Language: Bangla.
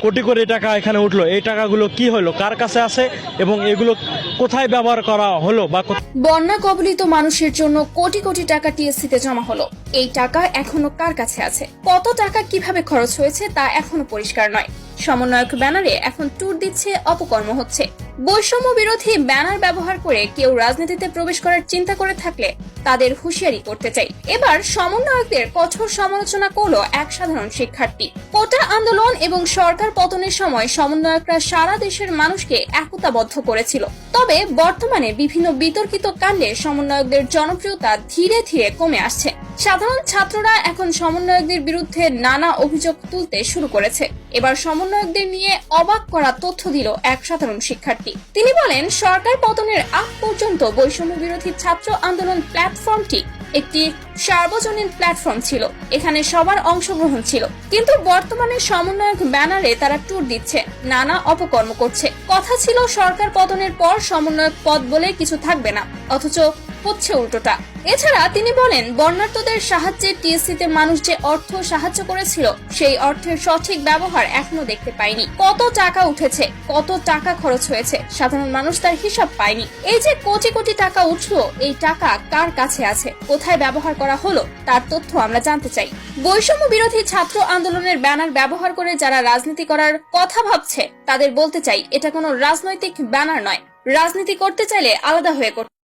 কোটি কোটি টাকা এখানে উঠলো, এই টাকাগুলো কি হলো, কার কাছে আছে এবং এগুলো কোথায় ব্যবহার করা হলো বা বন্যা কবলিত মানুষের জন্য কোটি কোটি টাকা টিএসসিতে জমা হলো। এই টাকা এখনো কার কাছে আছে, কত টাকা কিভাবে খরচ হয়েছে তা এখনো পরিষ্কার নয়। সমন্বয়ক ব্যানারে এখন ট্যুর দিচ্ছে, অপকর্ম হচ্ছে। বৈষম্য বিরোধী ব্যানার ব্যবহার করে কেউ রাজনীতিতে প্রবেশ করার চিন্তা করে থাকলে তাদের হুঁশিয়ারি করতে চাই। এবার সমন্বয়কদের কঠোর সমালোচনা করলো এক সাধারণ শিক্ষার্থী। কোটা আন্দোলন এবং সরকার পতনের সময় সমন্বয়করা সারা দেশের মানুষকে একতাবদ্ধ করেছিল। তবে বর্তমানে বিভিন্ন বিতর্কিত কাণ্ডে সমন্বয়কদের জনপ্রিয়তা ধীরে ধীরে কমে আসছে। সাধারণ ছাত্ররা এখন সমন্বয়কদের বিরুদ্ধে নানা অভিযোগ তুলতে শুরু করেছে। এবার সমন্বয়কদের নিয়ে অবাক করা তথ্য দিল এক সাধারণ শিক্ষার্থী। তিনি বলেন, সরকার পতনের আগ পর্যন্ত বৈষম্য বিরোধী ছাত্র আন্দোলন প্ল্যাটফর্মটি একটি সার্বজনীন প্ল্যাটফর্ম ছিল, এখানে সবার অংশগ্রহণ ছিল। কিন্তু বর্তমানে সমন্বয়ক ব্যানারে তারা ট্যুর দিচ্ছে, নানা অপকর্ম করছে। কথা ছিল সরকার পতনের পর সমন্বয়ক পদ বলে কিছু থাকবে না, অথচ হচ্ছে উল্টোটা। এছাড়া তিনি বলেন, বন্যার্তদের সাহায্যে টিএসসিতে মানুষ যে অর্থ সাহায্য করেছিল সেই অর্থের সঠিক ব্যবহার এখনো দেখতে পাইনি। কত টাকা উঠেছে, কত টাকা খরচ হয়েছে, সাধারণ মানুষ তার হিসাব পায়নি। এই যে কোটি কোটি টাকা উঠলো, এই টাকা কার কাছে আছে, কোথায় ব্যবহার করা হলো, তার তথ্য আমরা জানতে চাই। বৈষম্য বিরোধী ছাত্র আন্দোলনের ব্যানার ব্যবহার করে যারা রাজনীতি করার কথা ভাবছে তাদের বলতে চাই, এটা কোনো রাজনৈতিক ব্যানার নয়। রাজনীতি করতে চাইলে আলাদা হয়ে করতে